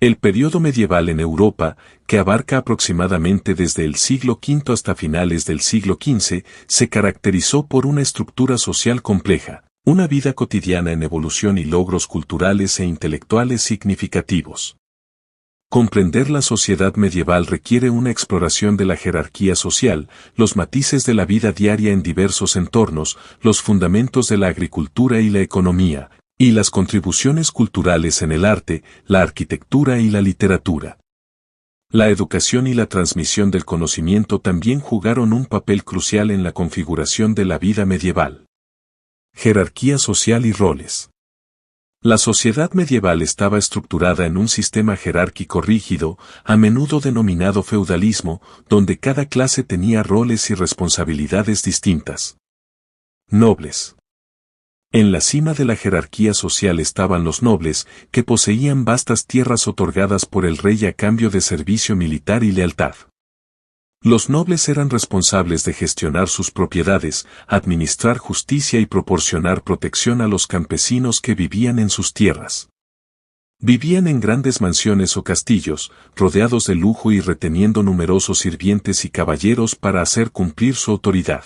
El período medieval en Europa, que abarca aproximadamente desde el siglo V hasta finales del siglo XV, se caracterizó por una estructura social compleja, una vida cotidiana en evolución y logros culturales e intelectuales significativos. Comprender la sociedad medieval requiere una exploración de la jerarquía social, los matices de la vida diaria en diversos entornos, los fundamentos de la agricultura y la economía, y las contribuciones culturales en el arte, la arquitectura y la literatura. La educación y la transmisión del conocimiento también jugaron un papel crucial en la configuración de la vida medieval. Jerarquía social y roles. La sociedad medieval estaba estructurada en un sistema jerárquico rígido, a menudo denominado feudalismo, donde cada clase tenía roles y responsabilidades distintas. Nobles. En la cima de la jerarquía social estaban los nobles, que poseían vastas tierras otorgadas por el rey a cambio de servicio militar y lealtad. Los nobles eran responsables de gestionar sus propiedades, administrar justicia y proporcionar protección a los campesinos que vivían en sus tierras. Vivían en grandes mansiones o castillos, rodeados de lujo y reteniendo numerosos sirvientes y caballeros para hacer cumplir su autoridad.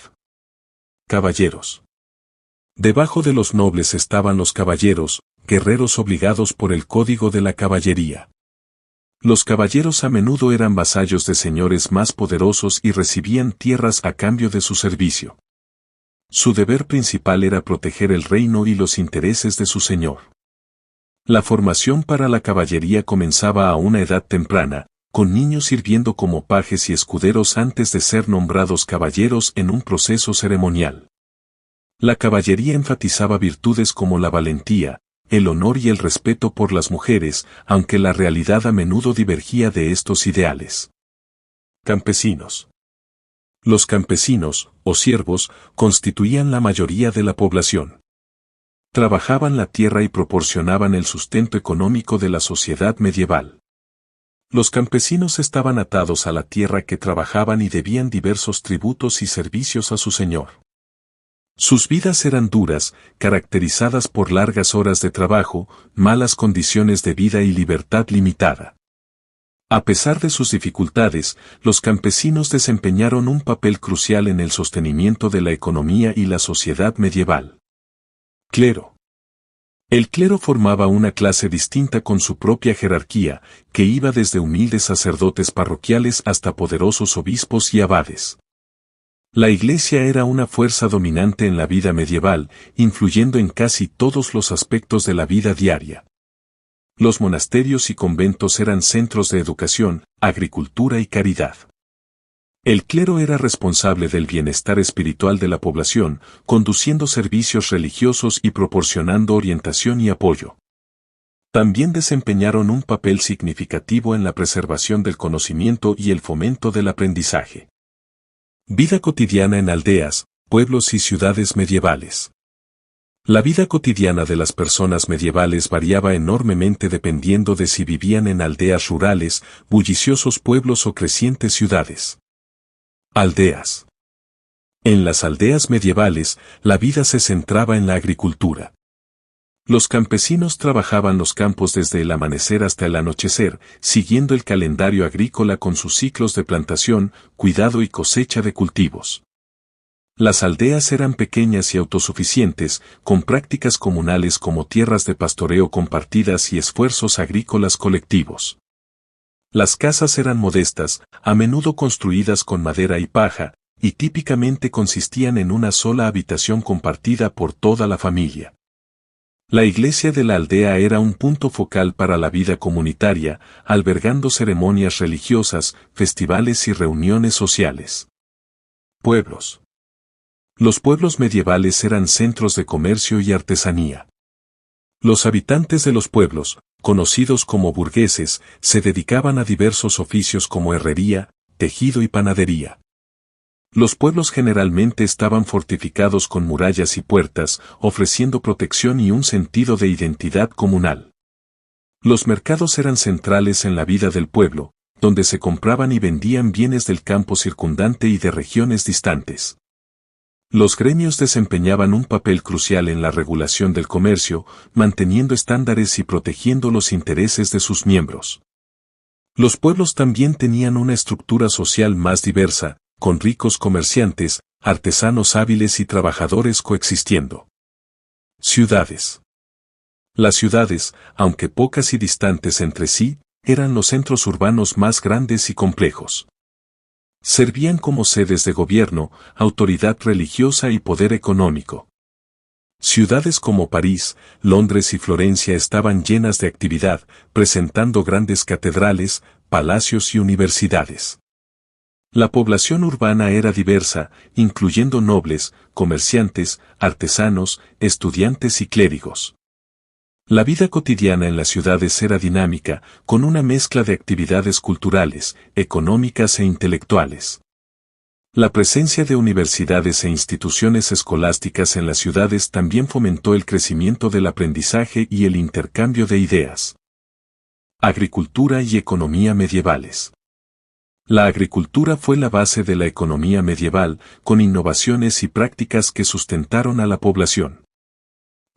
Caballeros. Debajo de los nobles estaban los caballeros, guerreros obligados por el código de la caballería. Los caballeros a menudo eran vasallos de señores más poderosos y recibían tierras a cambio de su servicio. Su deber principal era proteger el reino y los intereses de su señor. La formación para la caballería comenzaba a una edad temprana, con niños sirviendo como pajes y escuderos antes de ser nombrados caballeros en un proceso ceremonial. La caballería enfatizaba virtudes como la valentía, el honor y el respeto por las mujeres, aunque la realidad a menudo divergía de estos ideales. Campesinos. Los campesinos, o siervos, constituían la mayoría de la población. Trabajaban la tierra y proporcionaban el sustento económico de la sociedad medieval. Los campesinos estaban atados a la tierra que trabajaban y debían diversos tributos y servicios a su señor. Sus vidas eran duras, caracterizadas por largas horas de trabajo, malas condiciones de vida y libertad limitada. A pesar de sus dificultades, los campesinos desempeñaron un papel crucial en el sostenimiento de la economía y la sociedad medieval. Clero. El clero formaba una clase distinta con su propia jerarquía, que iba desde humildes sacerdotes parroquiales hasta poderosos obispos y abades. La Iglesia era una fuerza dominante en la vida medieval, influyendo en casi todos los aspectos de la vida diaria. Los monasterios y conventos eran centros de educación, agricultura y caridad. El clero era responsable del bienestar espiritual de la población, conduciendo servicios religiosos y proporcionando orientación y apoyo. También desempeñaron un papel significativo en la preservación del conocimiento y el fomento del aprendizaje. Vida cotidiana en aldeas, pueblos y ciudades medievales. La vida cotidiana de las personas medievales variaba enormemente dependiendo de si vivían en aldeas rurales, bulliciosos pueblos o crecientes ciudades. Aldeas. En las aldeas medievales, la vida se centraba en la agricultura. Los campesinos trabajaban los campos desde el amanecer hasta el anochecer, siguiendo el calendario agrícola con sus ciclos de plantación, cuidado y cosecha de cultivos. Las aldeas eran pequeñas y autosuficientes, con prácticas comunales como tierras de pastoreo compartidas y esfuerzos agrícolas colectivos. Las casas eran modestas, a menudo construidas con madera y paja, y típicamente consistían en una sola habitación compartida por toda la familia. La iglesia de la aldea era un punto focal para la vida comunitaria, albergando ceremonias religiosas, festivales y reuniones sociales. Pueblos. Los pueblos medievales eran centros de comercio y artesanía. Los habitantes de los pueblos, conocidos como burgueses, se dedicaban a diversos oficios como herrería, tejido y panadería. Los pueblos generalmente estaban fortificados con murallas y puertas, ofreciendo protección y un sentido de identidad comunal. Los mercados eran centrales en la vida del pueblo, donde se compraban y vendían bienes del campo circundante y de regiones distantes. Los gremios desempeñaban un papel crucial en la regulación del comercio, manteniendo estándares y protegiendo los intereses de sus miembros. Los pueblos también tenían una estructura social más diversa, con ricos comerciantes, artesanos hábiles y trabajadores coexistiendo. Ciudades. Las ciudades, aunque pocas y distantes entre sí, eran los centros urbanos más grandes y complejos. Servían como sedes de gobierno, autoridad religiosa y poder económico. Ciudades como París, Londres y Florencia estaban llenas de actividad, presentando grandes catedrales, palacios y universidades. La población urbana era diversa, incluyendo nobles, comerciantes, artesanos, estudiantes y clérigos. La vida cotidiana en las ciudades era dinámica, con una mezcla de actividades culturales, económicas e intelectuales. La presencia de universidades e instituciones escolásticas en las ciudades también fomentó el crecimiento del aprendizaje y el intercambio de ideas. Agricultura y economía medievales. La agricultura fue la base de la economía medieval, con innovaciones y prácticas que sustentaron a la población.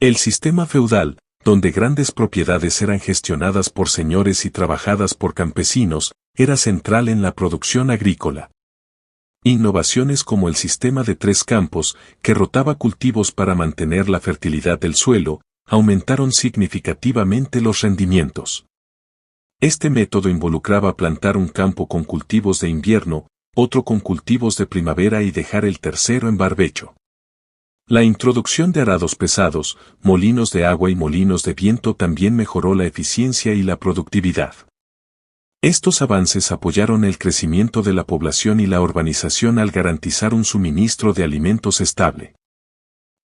El sistema feudal, donde grandes propiedades eran gestionadas por señores y trabajadas por campesinos, era central en la producción agrícola. Innovaciones como el sistema de 3 campos, que rotaba cultivos para mantener la fertilidad del suelo, aumentaron significativamente los rendimientos. Este método involucraba plantar un campo con cultivos de invierno, otro con cultivos de primavera y dejar el tercero en barbecho. La introducción de arados pesados, molinos de agua y molinos de viento también mejoró la eficiencia y la productividad. Estos avances apoyaron el crecimiento de la población y la urbanización al garantizar un suministro de alimentos estable.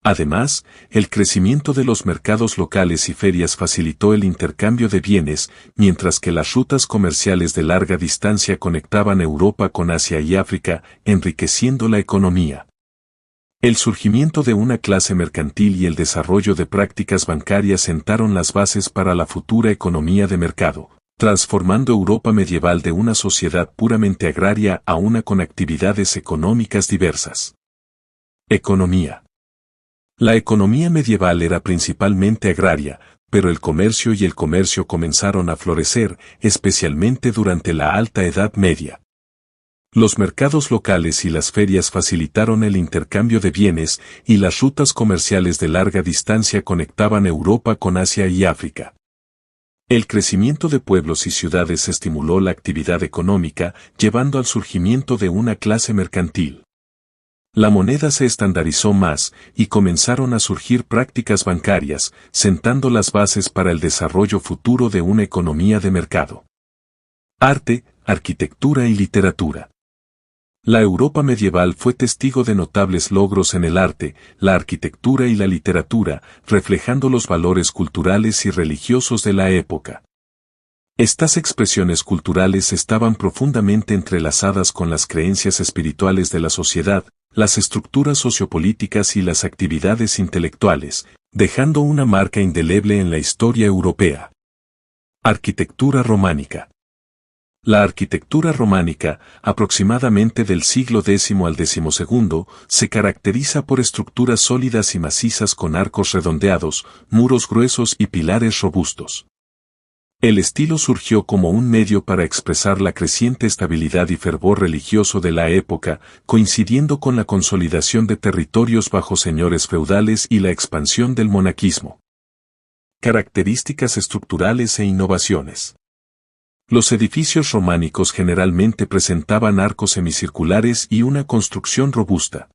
Además, el crecimiento de los mercados locales y ferias facilitó el intercambio de bienes, mientras que las rutas comerciales de larga distancia conectaban Europa con Asia y África, enriqueciendo la economía. El surgimiento de una clase mercantil y el desarrollo de prácticas bancarias sentaron las bases para la futura economía de mercado, transformando Europa medieval de una sociedad puramente agraria a una con actividades económicas diversas. Economía. La economía medieval era principalmente agraria, pero el comercio y el comercio comenzaron a florecer, especialmente durante la Alta Edad Media. Los mercados locales y las ferias facilitaron el intercambio de bienes y las rutas comerciales de larga distancia conectaban Europa con Asia y África. El crecimiento de pueblos y ciudades estimuló la actividad económica, llevando al surgimiento de una clase mercantil. La moneda se estandarizó más y comenzaron a surgir prácticas bancarias, sentando las bases para el desarrollo futuro de una economía de mercado. Arte, arquitectura y literatura. La Europa medieval fue testigo de notables logros en el arte, la arquitectura y la literatura, reflejando los valores culturales y religiosos de la época. Estas expresiones culturales estaban profundamente entrelazadas con las creencias espirituales de la sociedad, las estructuras sociopolíticas y las actividades intelectuales, dejando una marca indeleble en la historia europea. Arquitectura románica. La arquitectura románica, aproximadamente del siglo X al XII, se caracteriza por estructuras sólidas y macizas con arcos redondeados, muros gruesos y pilares robustos. El estilo surgió como un medio para expresar la creciente estabilidad y fervor religioso de la época, coincidiendo con la consolidación de territorios bajo señores feudales y la expansión del monaquismo. Características estructurales e innovaciones. Los edificios románicos generalmente presentaban arcos semicirculares y una construcción robusta.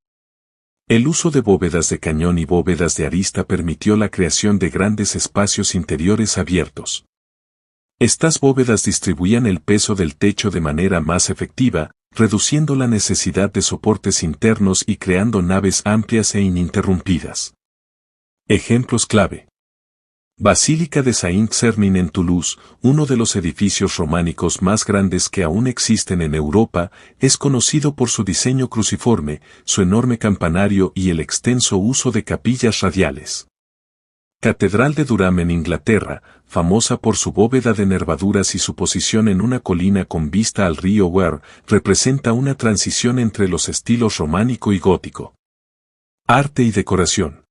El uso de bóvedas de cañón y bóvedas de arista permitió la creación de grandes espacios interiores abiertos. Estas bóvedas distribuían el peso del techo de manera más efectiva, reduciendo la necesidad de soportes internos y creando naves amplias e ininterrumpidas. Ejemplos clave. Basílica de Saint-Sernin en Toulouse, uno de los edificios románicos más grandes que aún existen en Europa, es conocido por su diseño cruciforme, su enorme campanario y el extenso uso de capillas radiales. Catedral de Durham en Inglaterra, famosa por su bóveda de nervaduras y su posición en una colina con vista al río Wear, representa una transición entre los estilos románico y gótico. Arte y decoración.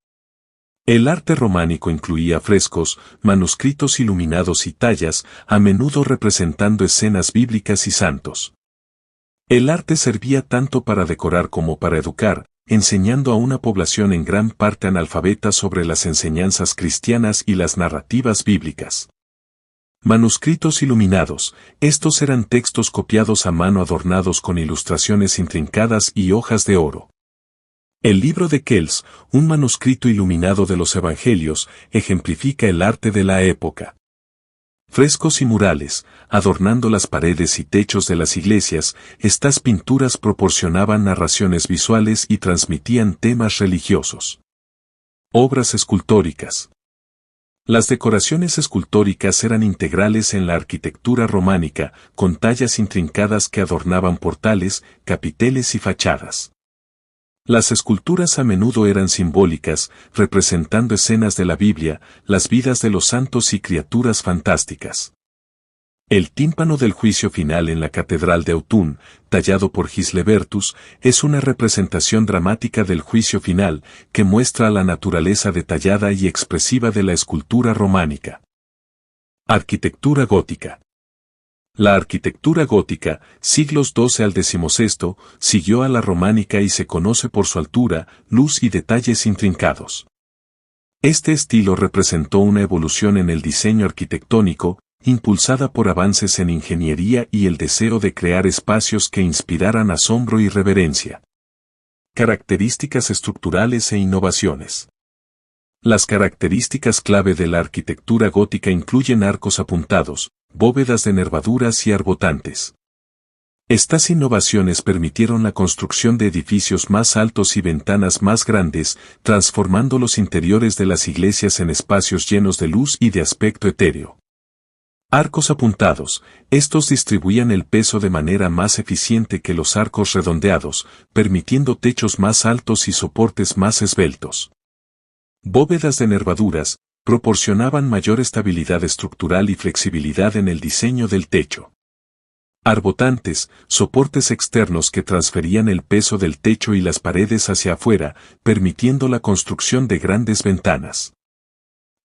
El arte románico incluía frescos, manuscritos iluminados y tallas, a menudo representando escenas bíblicas y santos. El arte servía tanto para decorar como para educar, enseñando a una población en gran parte analfabeta sobre las enseñanzas cristianas y las narrativas bíblicas. Manuscritos iluminados, estos eran textos copiados a mano adornados con ilustraciones intrincadas y hojas de oro. El libro de Kells, un manuscrito iluminado de los Evangelios, ejemplifica el arte de la época. Frescos y murales, adornando las paredes y techos de las iglesias, estas pinturas proporcionaban narraciones visuales y transmitían temas religiosos. Obras escultóricas. Las decoraciones escultóricas eran integrales en la arquitectura románica, con tallas intrincadas que adornaban portales, capiteles y fachadas. Las esculturas a menudo eran simbólicas, representando escenas de la Biblia, las vidas de los santos y criaturas fantásticas. El tímpano del juicio final en la Catedral de Autun, tallado por Gislebertus, es una representación dramática del juicio final, que muestra la naturaleza detallada y expresiva de la escultura románica. Arquitectura gótica. La arquitectura gótica, siglos XII al XVI, siguió a la románica y se conoce por su altura, luz y detalles intrincados. Este estilo representó una evolución en el diseño arquitectónico, impulsada por avances en ingeniería y el deseo de crear espacios que inspiraran asombro y reverencia. Características estructurales e innovaciones. Las características clave de la arquitectura gótica incluyen arcos apuntados, bóvedas de nervaduras y arbotantes. Estas innovaciones permitieron la construcción de edificios más altos y ventanas más grandes, transformando los interiores de las iglesias en espacios llenos de luz y de aspecto etéreo. Arcos apuntados, estos distribuían el peso de manera más eficiente que los arcos redondeados, permitiendo techos más altos y soportes más esbeltos. Bóvedas de nervaduras, proporcionaban mayor estabilidad estructural y flexibilidad en el diseño del techo. Arbotantes, soportes externos que transferían el peso del techo y las paredes hacia afuera, permitiendo la construcción de grandes ventanas.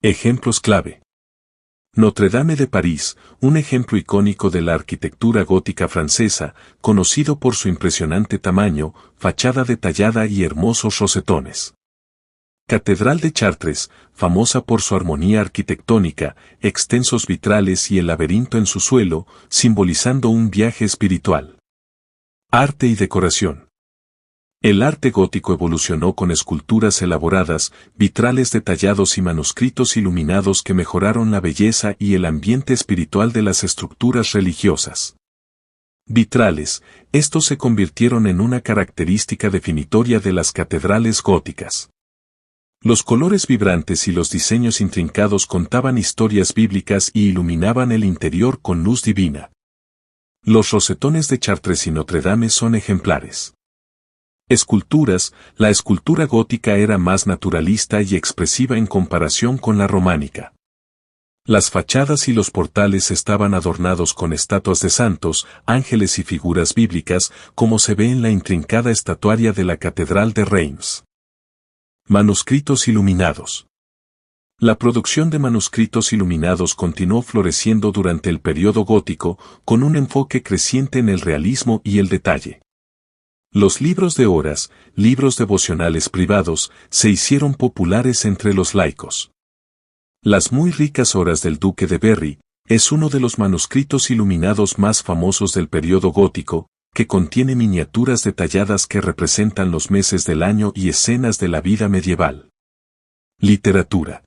Ejemplos clave. Notre-Dame de París, un ejemplo icónico de la arquitectura gótica francesa, conocido por su impresionante tamaño, fachada detallada y hermosos rosetones. Catedral de Chartres, famosa por su armonía arquitectónica, extensos vitrales y el laberinto en su suelo, simbolizando un viaje espiritual. Arte y decoración. El arte gótico evolucionó con esculturas elaboradas, vitrales detallados y manuscritos iluminados que mejoraron la belleza y el ambiente espiritual de las estructuras religiosas. Vitrales, estos se convirtieron en una característica definitoria de las catedrales góticas. Los colores vibrantes y los diseños intrincados contaban historias bíblicas y iluminaban el interior con luz divina. Los rosetones de Chartres y Notre-Dame son ejemplares. Esculturas, la escultura gótica era más naturalista y expresiva en comparación con la románica. Las fachadas y los portales estaban adornados con estatuas de santos, ángeles y figuras bíblicas, como se ve en la intrincada estatuaria de la Catedral de Reims. Manuscritos iluminados. La producción de manuscritos iluminados continuó floreciendo durante el periodo gótico, con un enfoque creciente en el realismo y el detalle. Los libros de horas, libros devocionales privados, se hicieron populares entre los laicos. Las muy ricas horas del Duque de Berry es uno de los manuscritos iluminados más famosos del periodo gótico, que contiene miniaturas detalladas que representan los meses del año y escenas de la vida medieval. Literatura.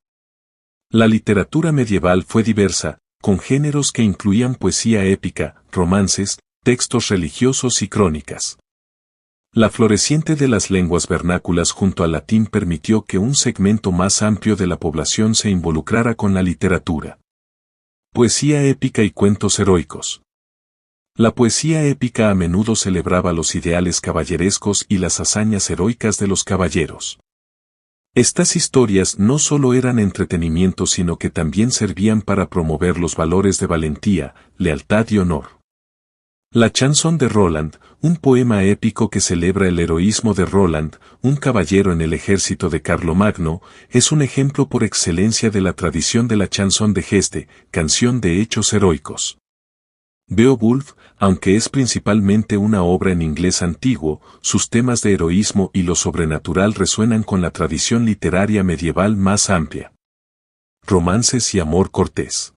La literatura medieval fue diversa, con géneros que incluían poesía épica, romances, textos religiosos y crónicas. La floreciente de las lenguas vernáculas junto al latín permitió que un segmento más amplio de la población se involucrara con la literatura. Poesía épica y cuentos heroicos. La poesía épica a menudo celebraba los ideales caballerescos y las hazañas heroicas de los caballeros. Estas historias no solo eran entretenimiento sino que también servían para promover los valores de valentía, lealtad y honor. La chanson de Roland, un poema épico que celebra el heroísmo de Roland, un caballero en el ejército de Carlomagno, es un ejemplo por excelencia de la tradición de la chanson de geste, canción de hechos heroicos. Beowulf, aunque es principalmente una obra en inglés antiguo, sus temas de heroísmo y lo sobrenatural resuenan con la tradición literaria medieval más amplia. Romances y amor cortés.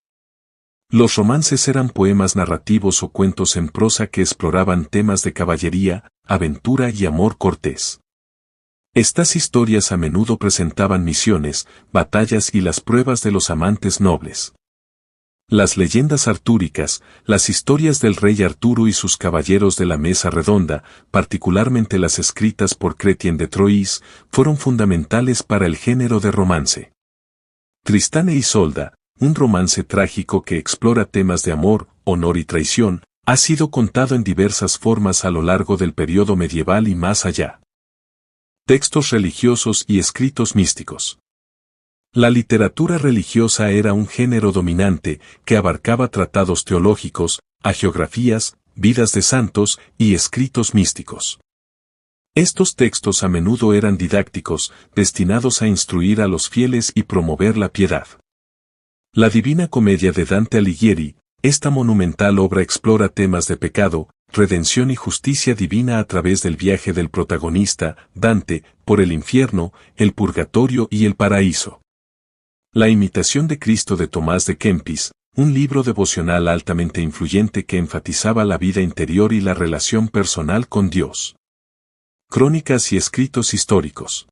Los romances eran poemas narrativos o cuentos en prosa que exploraban temas de caballería, aventura y amor cortés. Estas historias a menudo presentaban misiones, batallas y las pruebas de los amantes nobles. Las leyendas artúricas, las historias del rey Arturo y sus caballeros de la mesa redonda, particularmente las escritas por Chrétien de Troyes, fueron fundamentales para el género de romance. Tristán e Isolda, un romance trágico que explora temas de amor, honor y traición, ha sido contado en diversas formas a lo largo del periodo medieval y más allá. Textos religiosos y escritos místicos. La literatura religiosa era un género dominante que abarcaba tratados teológicos, hagiografías, vidas de santos y escritos místicos. Estos textos a menudo eran didácticos, destinados a instruir a los fieles y promover la piedad. La Divina Comedia de Dante Alighieri, esta monumental obra explora temas de pecado, redención y justicia divina a través del viaje del protagonista, Dante, por el infierno, el purgatorio y el paraíso. La Imitación de Cristo de Tomás de Kempis, un libro devocional altamente influyente que enfatizaba la vida interior y la relación personal con Dios. Crónicas y escritos históricos.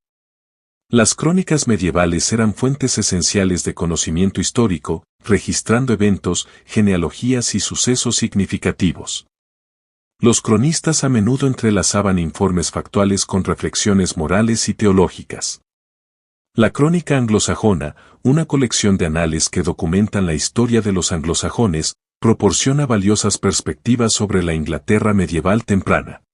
Las crónicas medievales eran fuentes esenciales de conocimiento histórico, registrando eventos, genealogías y sucesos significativos. Los cronistas a menudo entrelazaban informes factuales con reflexiones morales y teológicas. La Crónica Anglosajona, una colección de anales que documentan la historia de los anglosajones, proporciona valiosas perspectivas sobre la Inglaterra medieval temprana.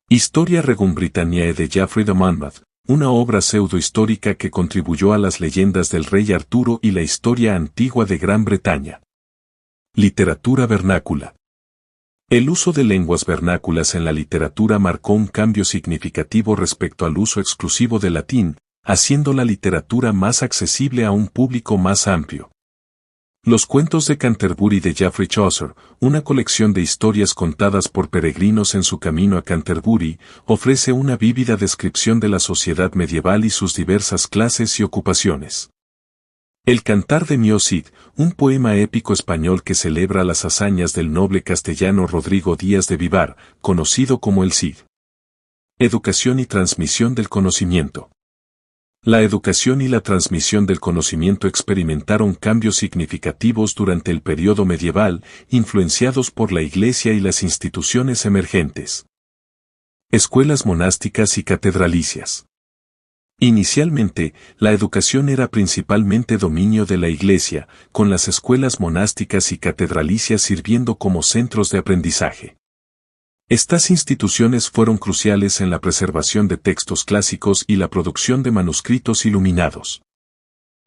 Historia Regum Britanniae de Geoffrey de Monmouth, una obra pseudohistórica que contribuyó a las leyendas del rey Arturo y la historia antigua de Gran Bretaña. Literatura vernácula. El uso de lenguas vernáculas en la literatura marcó un cambio significativo respecto al uso exclusivo del latín, haciendo la literatura más accesible a un público más amplio. Los cuentos de Canterbury de Geoffrey Chaucer, una colección de historias contadas por peregrinos en su camino a Canterbury, ofrece una vívida descripción de la sociedad medieval y sus diversas clases y ocupaciones. El Cantar de Mio Cid, un poema épico español que celebra las hazañas del noble castellano Rodrigo Díaz de Vivar, conocido como el Cid. Educación y transmisión del conocimiento. La educación y la transmisión del conocimiento experimentaron cambios significativos durante el periodo medieval, influenciados por la Iglesia y las instituciones emergentes. Escuelas monásticas y catedralicias. Inicialmente, la educación era principalmente dominio de la Iglesia, con las escuelas monásticas y catedralicias sirviendo como centros de aprendizaje. Estas instituciones fueron cruciales en la preservación de textos clásicos y la producción de manuscritos iluminados.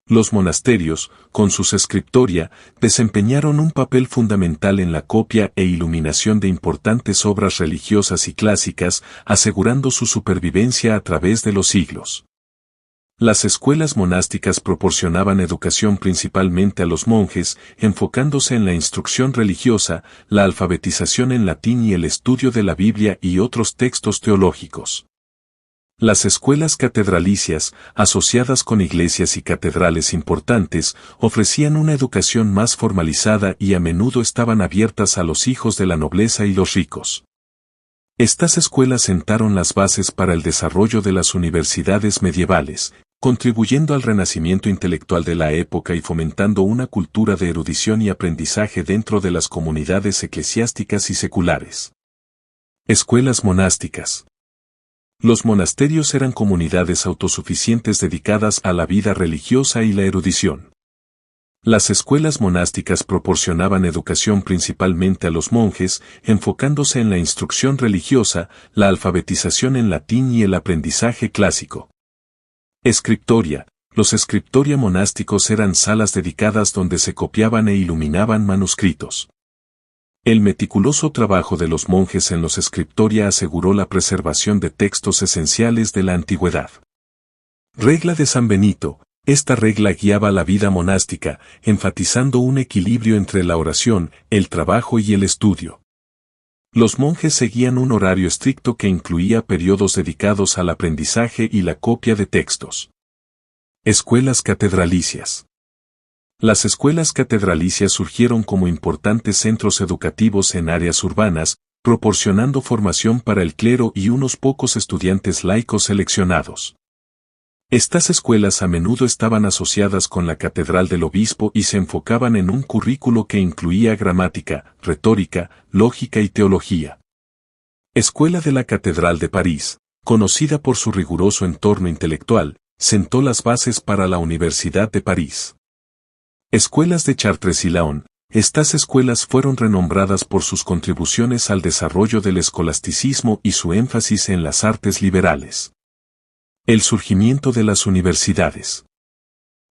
Los monasterios, con sus scriptoria, desempeñaron un papel fundamental en la copia e iluminación de importantes obras religiosas y clásicas, asegurando su supervivencia a través de los siglos. Las escuelas monásticas proporcionaban educación principalmente a los monjes, enfocándose en la instrucción religiosa, la alfabetización en latín y el estudio de la Biblia y otros textos teológicos. Las escuelas catedralicias, asociadas con iglesias y catedrales importantes, ofrecían una educación más formalizada y a menudo estaban abiertas a los hijos de la nobleza y los ricos. Estas escuelas sentaron las bases para el desarrollo de las universidades medievales, contribuyendo al renacimiento intelectual de la época y fomentando una cultura de erudición y aprendizaje dentro de las comunidades eclesiásticas y seculares. Escuelas monásticas. Los monasterios eran comunidades autosuficientes dedicadas a la vida religiosa y la erudición. Las escuelas monásticas proporcionaban educación principalmente a los monjes, enfocándose en la instrucción religiosa, la alfabetización en latín y el aprendizaje clásico. Scriptoria. Los scriptoria monásticos eran salas dedicadas donde se copiaban e iluminaban manuscritos. El meticuloso trabajo de los monjes en los Scriptoria aseguró la preservación de textos esenciales de la antigüedad. Regla de San Benito. Esta regla guiaba la vida monástica, enfatizando un equilibrio entre la oración, el trabajo y el estudio. Los monjes seguían un horario estricto que incluía periodos dedicados al aprendizaje y la copia de textos. Escuelas catedralicias. Las escuelas catedralicias surgieron como importantes centros educativos en áreas urbanas, proporcionando formación para el clero y unos pocos estudiantes laicos seleccionados. Estas escuelas a menudo estaban asociadas con la catedral del obispo y se enfocaban en un currículo que incluía gramática, retórica, lógica y teología. Escuela de la Catedral de París, conocida por su riguroso entorno intelectual, sentó las bases para la Universidad de París. Escuelas de Chartres y Laon. Estas escuelas fueron renombradas por sus contribuciones al desarrollo del escolasticismo y su énfasis en las artes liberales. El surgimiento de las universidades.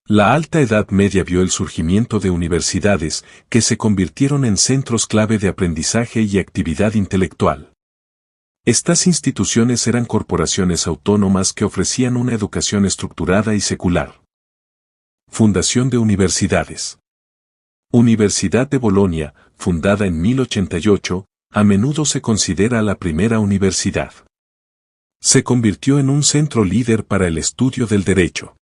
La Alta Edad Media vio el surgimiento de universidades que se convirtieron en centros clave de aprendizaje y actividad intelectual. Estas instituciones eran corporaciones autónomas que ofrecían una educación estructurada y secular. Fundación de universidades. Universidad de Bolonia, fundada en 1088, a menudo se considera la primera universidad. Se convirtió en un centro líder para el estudio del derecho.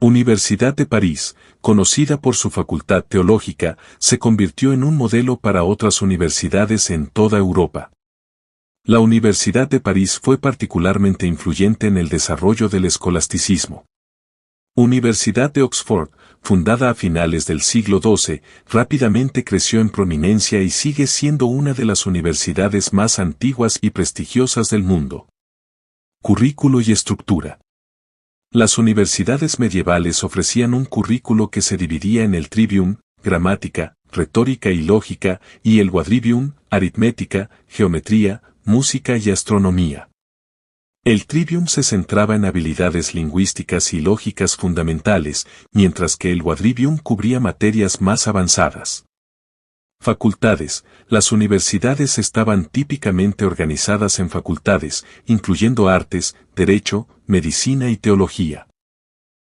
Universidad de París, conocida por su facultad teológica, se convirtió en un modelo para otras universidades en toda Europa. La Universidad de París fue particularmente influyente en el desarrollo del escolasticismo. Universidad de Oxford, fundada a finales del siglo XII, rápidamente creció en prominencia y sigue siendo una de las universidades más antiguas y prestigiosas del mundo. Currículo y estructura. Las universidades medievales ofrecían un currículo que se dividía en el trivium, gramática, retórica y lógica, y el quadrivium, aritmética, geometría, música y astronomía. El trivium se centraba en habilidades lingüísticas y lógicas fundamentales, mientras que el quadrivium cubría materias más avanzadas. Facultades. Las universidades estaban típicamente organizadas en facultades, incluyendo artes, derecho, medicina y teología.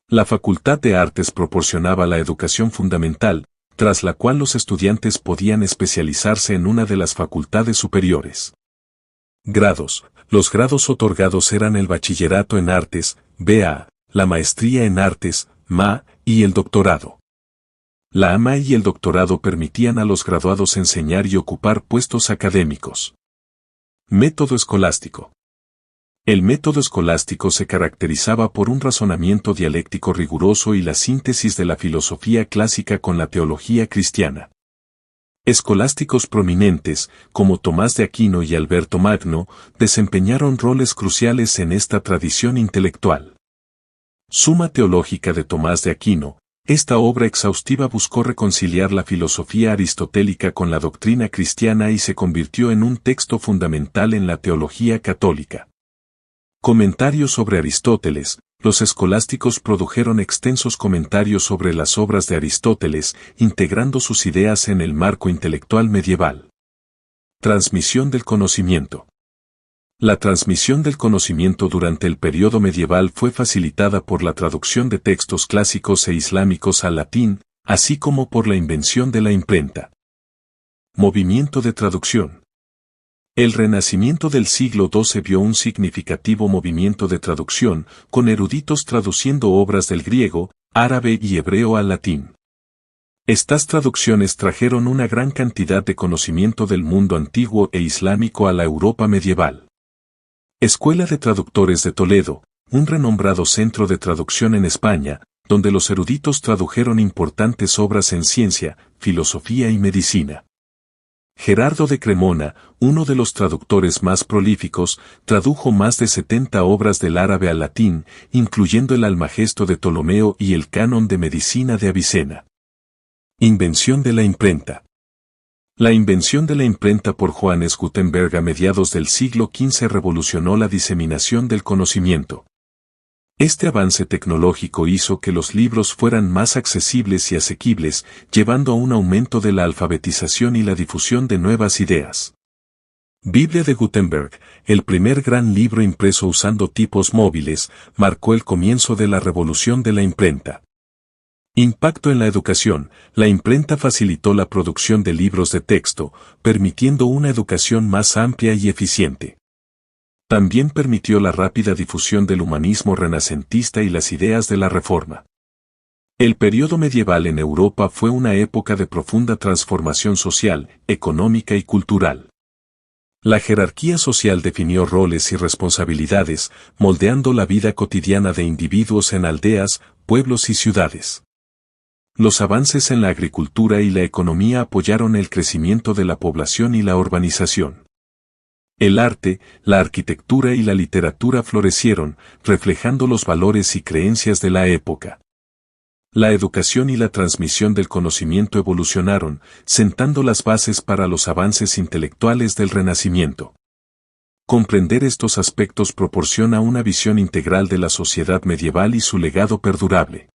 La Facultad de Artes proporcionaba la educación fundamental, tras la cual los estudiantes podían especializarse en una de las facultades superiores. Grados. Los grados otorgados eran el bachillerato en artes, BA, la maestría en artes, MA, y el doctorado. La AMA y el doctorado permitían a los graduados enseñar y ocupar puestos académicos. Método escolástico. El método escolástico se caracterizaba por un razonamiento dialéctico riguroso y la síntesis de la filosofía clásica con la teología cristiana. Escolásticos prominentes, como Tomás de Aquino y Alberto Magno, desempeñaron roles cruciales en esta tradición intelectual. Suma teológica de Tomás de Aquino. Esta obra exhaustiva buscó reconciliar la filosofía aristotélica con la doctrina cristiana y se convirtió en un texto fundamental en la teología católica. Comentarios sobre Aristóteles. Los escolásticos produjeron extensos comentarios sobre las obras de Aristóteles, integrando sus ideas en el marco intelectual medieval. Transmisión del conocimiento. La transmisión del conocimiento durante el período medieval fue facilitada por la traducción de textos clásicos e islámicos al latín, así como por la invención de la imprenta. Movimiento de traducción. El Renacimiento del siglo XII vio un significativo movimiento de traducción, con eruditos traduciendo obras del griego, árabe y hebreo al latín. Estas traducciones trajeron una gran cantidad de conocimiento del mundo antiguo e islámico a la Europa medieval. Escuela de Traductores de Toledo, un renombrado centro de traducción en España, donde los eruditos tradujeron importantes obras en ciencia, filosofía y medicina. Gerardo de Cremona, uno de los traductores más prolíficos, tradujo más de 70 obras del árabe al latín, incluyendo el Almagesto de Ptolomeo y el Canon de Medicina de Avicena. Invención de la imprenta. La invención de la imprenta por Johannes Gutenberg a mediados del siglo XV revolucionó la diseminación del conocimiento. Este avance tecnológico hizo que los libros fueran más accesibles y asequibles, llevando a un aumento de la alfabetización y la difusión de nuevas ideas. Biblia de Gutenberg, el primer gran libro impreso usando tipos móviles, marcó el comienzo de la revolución de la imprenta. Impacto en la educación. La imprenta facilitó la producción de libros de texto, permitiendo una educación más amplia y eficiente. También permitió la rápida difusión del humanismo renacentista y las ideas de la Reforma. El período medieval en Europa fue una época de profunda transformación social, económica y cultural. La jerarquía social definió roles y responsabilidades, moldeando la vida cotidiana de individuos en aldeas, pueblos y ciudades. Los avances en la agricultura y la economía apoyaron el crecimiento de la población y la urbanización. El arte, la arquitectura y la literatura florecieron, reflejando los valores y creencias de la época. La educación y la transmisión del conocimiento evolucionaron, sentando las bases para los avances intelectuales del Renacimiento. Comprender estos aspectos proporciona una visión integral de la sociedad medieval y su legado perdurable.